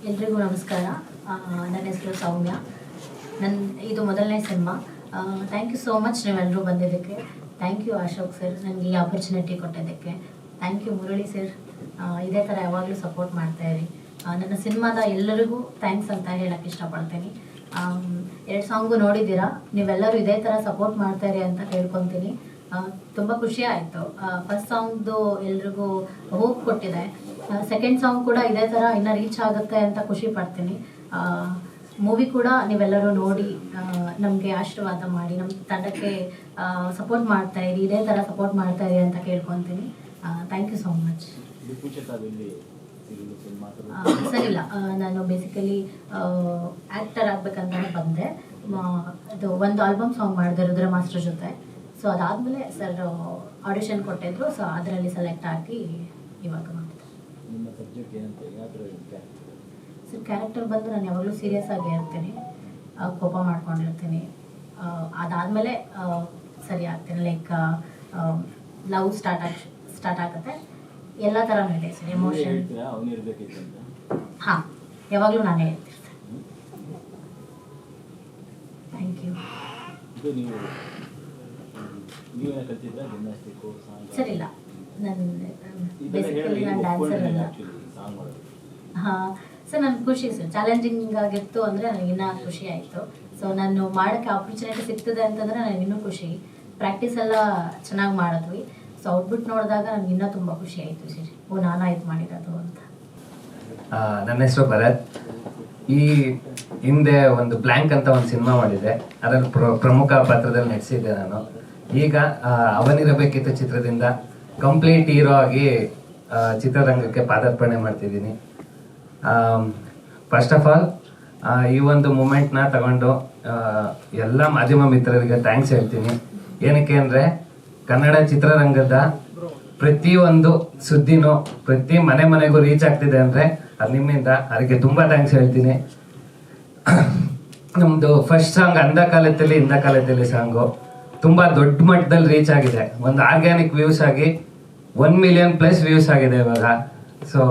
ಎಲ್ರಿಗೂ ನಮಸ್ಕಾರ. ನನ್ನ ಹೆಸರು ಸೌಮ್ಯ. ಇದು ಮೊದಲನೇ cinema. Thank you so much ನೀವೆಲ್ಲರೂ ಬಂದಿದ್ದಕ್ಕೆ. ಥ್ಯಾಂಕ್ ಯು ಅಶೋಕ್ ಸರ್ ನನಗೆ ಈ ಆಪರ್ಚುನಿಟಿ ಕೊಟ್ಟಿದ್ದಕ್ಕೆ. Thank you Murali sir. ಇದೇ ಥರ ಯಾವಾಗಲೂ ಸಪೋರ್ಟ್ ಮಾಡ್ತಾಯಿರಿ. ನನ್ನ ಸಿನಿಮಾದ ಎಲ್ಲರಿಗೂ ಥ್ಯಾಂಕ್ಸ್ ಅಂತ ಹೇಳಕ್ಕೆ ಇಷ್ಟಪಡ್ತೀನಿ. 2 ಸಾಂಗು ನೋಡಿದ್ದೀರಾ, ನೀವೆಲ್ಲರೂ ಇದೇ ಥರ ಸಪೋರ್ಟ್ ಮಾಡ್ತಾಯಿರಿ ಅಂತ ಕೇಳ್ಕೊತೀನಿ. ತುಂಬ ಖುಷಿ ಆಯಿತು. ಫಸ್ಟ್ ಸಾಂಗ್ದು ಎಲ್ರಿಗೂ ಹೋಪ್ ಕೊಟ್ಟಿದೆ. ಸೆಕೆಂಡ್ ಸಾಂಗ್ ಕೂಡ ಇದೇ ಥರ ಇನ್ನೂ ರೀಚ್ ಆಗುತ್ತೆ ಅಂತ ಖುಷಿ ಪಡ್ತೀನಿ. ಮೂವಿ ಕೂಡ ನೀವೆಲ್ಲರೂ ನೋಡಿ ನಮಗೆ ಆಶೀರ್ವಾದ ಮಾಡಿ ನಮ್ಮ ತಂಡಕ್ಕೆ ಸಪೋರ್ಟ್ ಮಾಡ್ತಾಯಿರಿ, ಇದೇ ಥರ ಸಪೋರ್ಟ್ ಮಾಡ್ತಾಯಿರಿ ಅಂತ ಕೇಳ್ಕೊತೀನಿ. Thank you so much. Sir ಇಲ್ಲ, ನಾನು ಬೇಸಿಕಲಿ ಆ್ಯಕ್ಟರ್ ಆಗಬೇಕಂತ ಬಂದೆ. ಅದು ಒಂದು ಆಲ್ಬಮ್ ಸಾಂಗ್ ಮಾಡಿದೆ ರುದ್ರ ಮಾಸ್ಟರ್ ಜೊತೆ. ಸೊ ಅದಾದಮೇಲೆ ಸರ್ ಆಡಿಷನ್ ಕೊಟ್ಟಿದ್ರು. ಸೊ ಅದರಲ್ಲಿ ಸೆಲೆಕ್ಟ್ ಆಗಿ ಇವಾಗ ಮಾಡಿದೆ. ಸರ್ ಕ್ಯಾರೆಕ್ಟರ್ ಬಂದು ನಾನು ಯಾವಾಗಲೂ ಸೀರಿಯಸ್ ಆಗಿ ಇರ್ತೀನಿ, ಕೋಪ ಮಾಡ್ಕೊಂಡಿರ್ತೀನಿ. ಅದಾದಮೇಲೆ ಸರಿ ಆಗ್ತೀನಿ. ಲೈಕ್ ಲವ್ ಸ್ಟಾರ್ಟ್ ಆಗುತ್ತೆ. ಎಲ್ಲ ಥರನೂ ಇದೆ ಸರ್. ಎಮೋಷನ್ ಹಾಂ, ಯಾವಾಗಲೂ ನಾನೇ ಹೇಳ್ತಿರ್ತೇನೆ. Thank you sir. ಇಲ್ಲ, ನಾನು ಬೇಸಿಕಲಿ ನಾನು ಡ್ಯಾನ್ಸರ್ ಅಲ್ಲ. ಹಾಂ ಸರ್, ನನಗೆ ಖುಷಿ ಸರ್. ಚಾಲೆಂಜಿಂಗ್ ಆಗಿತ್ತು ಅಂದರೆ ನನಗೆ ಇನ್ನೂ ಖುಷಿ ಆಯಿತು. ಸೊ ನಾನು ಮಾಡೋಕ್ಕೆ ಆಪರ್ಚುನಿಟಿ ಸಿಗ್ತದೆ ಅಂತಂದರೆ ನನಗೆ ಇನ್ನೂ ಖುಷಿ. ಪ್ರಾಕ್ಟೀಸ್ ಎಲ್ಲ ಚೆನ್ನಾಗಿ ಮಾಡಿದ್ವಿ. ಸೊ ಔಟ್ಬಿಟ್ ನೋಡಿದಾಗ ನನಗೆ ಇನ್ನೂ ತುಂಬ ಖುಷಿ ಆಯಿತು ಸರ್. ನಾನು ಆಯ್ತು ಮಾಡಿರೋದು ಅಂತ. ನನ್ನ ಹೆಸರು ಭರತ್. ಈ ಹಿಂದೆ ಒಂದು ಬ್ಲ್ಯಾಂಕ್ ಅಂತ ಒಂದು ಸಿನಿಮಾ ಮಾಡಿದೆ, ಅದರಲ್ಲಿ ಪ್ರಮುಖ ಪಾತ್ರದಲ್ಲಿ ನಟಿಸಿದ್ದೆ ನಾನು. ಈಗ ಅವನಿರಬೇಕಿತ್ತು ಚಿತ್ರದಿಂದ ಕಂಪ್ಲೀಟ್ ಹೀರೋ ಆಗಿ ಚಿತ್ರರಂಗಕ್ಕೆ ಪಾದಾರ್ಪಣೆ ಮಾಡ್ತಿದ್ದೀನಿ. ಫಸ್ಟ್ ಆಫ್ ಆಲ್ ಈ ಒಂದು ಮೂಮೆಂಟ್ನ ತಗೊಂಡು ಎಲ್ಲ ಮಾಧ್ಯಮ ಮಿತ್ರರಿಗೆ ಥ್ಯಾಂಕ್ಸ್ ಹೇಳ್ತೀನಿ. ಏನಕ್ಕೆ ಅಂದರೆ ಕನ್ನಡ ಚಿತ್ರರಂಗದ ಪ್ರತಿಯೊಂದು ಸುದ್ದಿನೂ ಪ್ರತಿ ಮನೆಗೂ ರೀಚ್ ಆಗ್ತಿದೆ ಅಂದರೆ ಅದು ನಿಮ್ಮಿಂದ. ಅದಕ್ಕೆ ತುಂಬ ಥ್ಯಾಂಕ್ಸ್ ಹೇಳ್ತೀನಿ. ನಮ್ಮದು ಫಸ್ಟ್ ಸಾಂಗ್ ಅಂದ ಕಾಲದಲ್ಲಿ ಸಾಂಗು ತುಂಬ ದೊಡ್ಡ ಮಟ್ಟದಲ್ಲಿ ರೀಚ್ ಆಗಿದೆ. ಒಂದು ಆರ್ಗ್ಯಾನಿಕ್ ವ್ಯೂಸ್ ಆಗಿ 1 ಮಿಲಿಯನ್ ಪ್ಲಸ್ ವ್ಯೂಸ್ ಆಗಿದೆ ಇವಾಗ. ಸೊ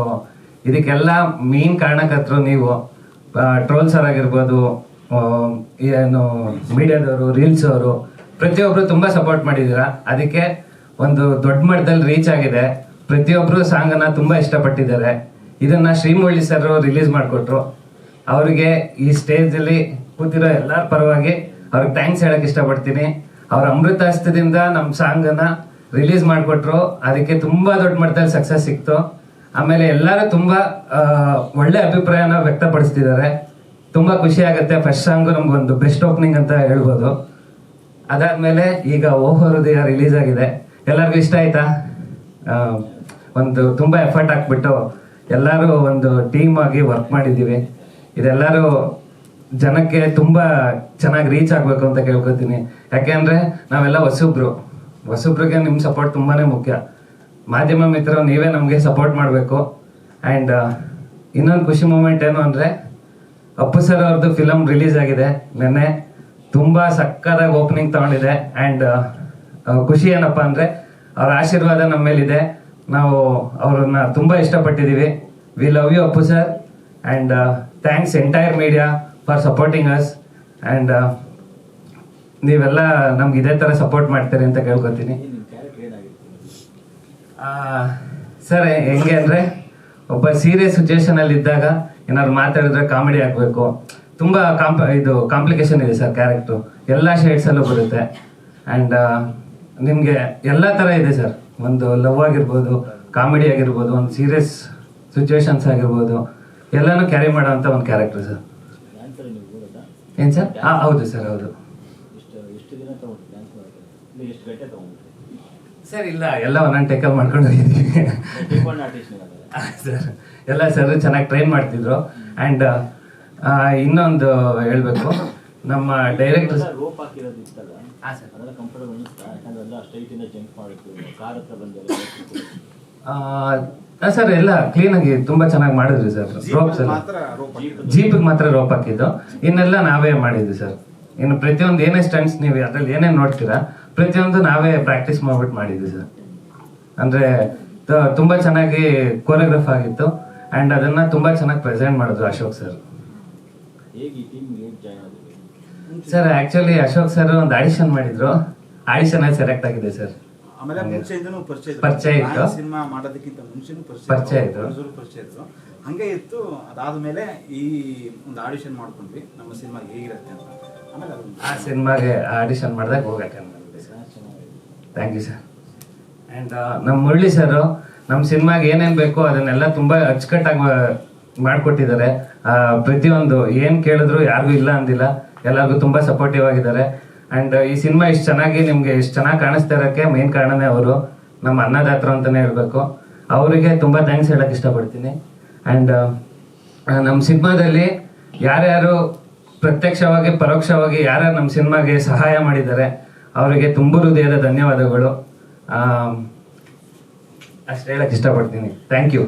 ಇದಕ್ಕೆಲ್ಲ ಮೇನ್ ಕಾರಣಕರ್ತರು ನೀವು, ಟ್ರೋಲ್ಸರ್ ಆಗಿರ್ಬೋದು, ಏನು ಮೀಡಿಯಾದವರು, ರೀಲ್ಸ್ ಅವರು, ಪ್ರತಿಯೊಬ್ಬರು ತುಂಬ ಸಪೋರ್ಟ್ ಮಾಡಿದ್ದೀರಾ. ಅದಕ್ಕೆ ಒಂದು ದೊಡ್ಡ ಮಟ್ಟದಲ್ಲಿ ರೀಚ್ ಆಗಿದೆ. ಪ್ರತಿಯೊಬ್ಬರು ಸಾಂಗನ್ನು ತುಂಬ ಇಷ್ಟಪಟ್ಟಿದ್ದಾರೆ. ಇದನ್ನು ಶ್ರೀಮುರಳಿ ಸರ್ ರಿಲೀಸ್ ಮಾಡಿಕೊಟ್ರು. ಅವರಿಗೆ ಈ ಸ್ಟೇಜಲ್ಲಿ ಕೂತಿರೋ ಎಲ್ಲರ ಪರವಾಗಿ ಅವ್ರಿಗೆ ಥ್ಯಾಂಕ್ಸ್ ಹೇಳಕ್ಕೆ ಇಷ್ಟಪಡ್ತೀನಿ. ಅವ್ರ ಅಮೃತ ಹಸ್ತದಿಂದ ನಮ್ಮ ಸಾಂಗನ್ನು ರಿಲೀಸ್ ಮಾಡಿಕೊಟ್ರು. ಅದಕ್ಕೆ ತುಂಬ ದೊಡ್ಡ ಮಟ್ಟದಲ್ಲಿ ಸಕ್ಸಸ್ ಸಿಕ್ತು. ಆಮೇಲೆ ಎಲ್ಲರೂ ತುಂಬ ಒಳ್ಳೆ ಅಭಿಪ್ರಾಯನ ವ್ಯಕ್ತಪಡಿಸ್ತಿದ್ದಾರೆ. ತುಂಬ ಖುಷಿ ಆಗುತ್ತೆ. ಫಸ್ಟ್ ಸಾಂಗು ನಮಗೊಂದು ಬೆಸ್ಟ್ ಓಪನಿಂಗ್ ಅಂತ ಹೇಳ್ಬೋದು. ಅದಾದಮೇಲೆ ಈಗ ಓಹೋ ಹೃದಯ ರಿಲೀಸ್ ಆಗಿದೆ. ಎಲ್ಲರಿಗೂ ಇಷ್ಟ ಆಯ್ತಾ? ಒಂದು ತುಂಬ ಎಫರ್ಟ್ ಹಾಕ್ಬಿಟ್ಟು ಎಲ್ಲರೂ ಒಂದು ಟೀಮ್ ಆಗಿ ವರ್ಕ್ ಮಾಡಿದ್ದೀವಿ. ಇದೆಲ್ಲರೂ ಜನಕ್ಕೆ ತುಂಬ ಚೆನ್ನಾಗಿ ರೀಚ್ ಆಗಬೇಕು ಅಂತ ಕೇಳ್ಕೊತೀನಿ. ಯಾಕೆಂದರೆ ನಾವೆಲ್ಲ ಹೊಸಬ್ರಿಗೆ ನಿಮ್ಮ ಸಪೋರ್ಟ್ ತುಂಬಾ ಮುಖ್ಯ. ಮಾಧ್ಯಮ ಮಿತ್ರರು ನೀವೇ ನಮಗೆ ಸಪೋರ್ಟ್ ಮಾಡಬೇಕು. ಆ್ಯಂಡ್ ಇನ್ನೊಂದು ಖುಷಿ ಮೂಮೆಂಟ್ ಏನು ಅಂದರೆ ಅಪ್ಪು ಸರ್ ಅವ್ರದ್ದು ಫಿಲಮ್ ರಿಲೀಸ್ ಆಗಿದೆ ನೆನ್ನೆ. ತುಂಬ ಸಕ್ಕತ್ತಾಗಿ ಓಪನಿಂಗ್ ತಗೊಂಡಿದೆ. ಆ್ಯಂಡ್ ಖುಷಿ ಏನಪ್ಪ ಅಂದರೆ ಅವ್ರ ಆಶೀರ್ವಾದ ನಮ್ಮ ಮೇಲಿದೆ. ನಾವು ಅವ್ರನ್ನ ತುಂಬ ಇಷ್ಟಪಟ್ಟಿದ್ದೀವಿ. We love you Appu sir. And thanks entire media for supporting us. And ನೀವೆಲ್ಲ ನಮ್ಗೆ ಇದೇ ಥರ ಸಪೋರ್ಟ್ ಮಾಡ್ತೀರಿ ಅಂತ ಕೇಳ್ಕೊತೀನಿ. ಸರ್ ಹೆಂಗೆ ಅಂದರೆ ಒಬ್ಬ ಸೀರಿಯಸ್ ಸಿಚುವೇಶನಲ್ಲಿ ಇದ್ದಾಗ ಏನಾದ್ರು ಮಾತಾಡಿದ್ರೆ ಕಾಮಿಡಿ ಆಗಬೇಕು. ತುಂಬ ಕಾಂಪ್ಲಿಕೇಶನ್ ಇದೆ ಸರ್ ಕ್ಯಾರೆಕ್ಟ್ರು. ಎಲ್ಲ ಶೇಡ್ಸಲ್ಲೂ ಬರುತ್ತೆ. ಆ್ಯಂಡ್ ನಿಮಗೆ ಎಲ್ಲ ಥರ ಇದೆ ಸರ್. ಒಂದು ಲವ್ ಆಗಿರ್ಬೋದು, ಕಾಮಿಡಿ ಆಗಿರ್ಬೋದು, ಒಂದು ಸೀರಿಯಸ್ ಸಿಚುವೇಶನ್ಸ್ ಆಗಿರ್ಬೋದು, ಎಲ್ಲನೂ ಕ್ಯಾರಿ ಮಾಡೋವಂಥ ಒಂದು ಕ್ಯಾರೆಕ್ಟರ್ ಸರ್. ಏನು ಸರ್? ಹೌದು ಸರ್, ಹೌದು ಸರ್. ಇಲ್ಲ, ಎಲ್ಲ ಒಂದೊಂದು ಟೇಕಲ್ ಮಾಡ್ಕೊಂಡು ಹೋಗಿದ್ದೀವಿ ಸರ್. ಎಲ್ಲ ಸರ್ ಚೆನ್ನಾಗಿ ಟ್ರೈನ್ ಮಾಡ್ತಿದ್ರು. ಆ್ಯಂಡ್ ಇನ್ನೊಂದು ಹೇಳಬೇಕು, ನಮ್ಮ ಡೈರೆಕ್ಟರ್ ಸರ್ ಎಲ್ಲ ಕ್ಲೀನಾಗಿ ತುಂಬ ಚೆನ್ನಾಗಿ ಮಾಡಿದ್ವಿ ಸರ್. ರೋಪ್ಸ್ ಎಲ್ಲ ಜೀಪಿಗೆ ಮಾತ್ರ ರೋಪ್ ಹಾಕಿದ್ದು, ಇನ್ನೆಲ್ಲ ನಾವೇ ಮಾಡಿದ್ವಿ ಸರ್. ಇನ್ನು ಪ್ರತಿಯೊಂದು ಏನೇ ಸ್ಟಂಟ್ಸ್ ನೀವು ಅದ್ರಲ್ಲಿ ಏನೇನು ನೋಡ್ತೀರಾ ಪ್ರತಿಯೊಂದು ನಾವೇ ಪ್ರಾಕ್ಟೀಸ್ ಮಾಡ್ಬಿಟ್ಟು ಮಾಡಿದ್ವಿ ಸರ್. ಅಂದರೆ ತುಂಬ ಚೆನ್ನಾಗಿ ಕೊರಿಯೋಗ್ರಾಫ್ ಆಗಿತ್ತು. ಆ್ಯಂಡ್ ಅದನ್ನು ತುಂಬ ಚೆನ್ನಾಗಿ ಪ್ರೆಸೆಂಟ್ ಮಾಡಿದ್ರು Ashok sir. Sir actually Ashok sir ಒಂದು ಆಡಿಷನ್ ಮಾಡಿದ್ರು, ಆಡಿಷನಲ್ಲಿ ಸೆಲೆಕ್ಟ್ ಆಗಿದೆ ಸರ್. ಆಮೇಲೆ ಮುಂಚೆಯಿಂದನೂ ಪರಿಚಯ ಇತ್ತು. ಸಿನಿಮಾ ಮಾಡೋದಕ್ಕಿಂತ ಮುಂಚೆನೂ ಪರಿಚಯ ಇತ್ತು. ಪರಿಚಯ ಇತ್ತು. ಹಂಗೆ ಇತ್ತು. ಅದಾದ್ಮೇಲೆ ಈ ಒಂದು ಆಡಿಷನ್ ಮಾಡ್ಕೊಂಡ್ವಿ ನಮ್ಮ ಸಿನಿಮಾ ಹೇಗಿರುತ್ತೆ ಅಂತ. ಆಮೇಲೆ ಆ ಸಿನಿಮಾಗೆ ಆಡಿಷನ್ ಮಾಡಿದಾಗ ಹೋಗಕ್ಕೆ sir. Thank you sir. And ನಮ್ಮ ಮುರಳಿ ಸರು ನಮ್ಮ ಸಿನಿಮಾಗೆ ಏನೇನು ಬೇಕೋ ಅದನ್ನೆಲ್ಲ ತುಂಬ ಅಚ್ಚುಕಟ್ಟಾಗಿ ಮಾಡಿಕೊಟ್ಟಿದ್ದಾರೆ. ಪ್ರತಿಯೊಂದು ಏನು ಕೇಳಿದ್ರು ಯಾರಿಗೂ ಇಲ್ಲ ಅಂದಿಲ್ಲ, ಎಲ್ಲರಿಗೂ ತುಂಬ ಸಪೋರ್ಟಿವ್ ಆಗಿದ್ದಾರೆ. ಆ್ಯಂಡ್ ಈ ಸಿನಿಮಾ ಇಷ್ಟು ಚೆನ್ನಾಗಿ ನಿಮಗೆ ಇಷ್ಟು ಚೆನ್ನಾಗಿ ಕಾಣಿಸ್ತಾ ಇರೋಕ್ಕೆ ಮೇನ್ ಕಾರಣನೇ ಅವರು, ನಮ್ಮ ಅನ್ನದಾತರು ಅಂತಲೇ ಹೇಳಬೇಕು. ಅವರಿಗೆ ತುಂಬ ಥ್ಯಾಂಕ್ಸ್ ಹೇಳೋಕ್ಕೆ ಇಷ್ಟಪಡ್ತೀನಿ. ಆ್ಯಂಡ್ ನಮ್ಮ ಸಿನಿಮಾದಲ್ಲಿ ಯಾರ್ಯಾರು ಪ್ರತ್ಯಕ್ಷವಾಗಿ ಪರೋಕ್ಷವಾಗಿ ಯಾರ್ಯಾರು ನಮ್ಮ ಸಿನಿಮಾಗೆ ಸಹಾಯ ಮಾಡಿದ್ದಾರೆ ಅವರಿಗೆ ತುಂಬ ಹೃದಯದ ಧನ್ಯವಾದಗಳು. ಅಷ್ಟು ಹೇಳಕ್ಕೆ ಇಷ್ಟಪಡ್ತೀನಿ. Thank you.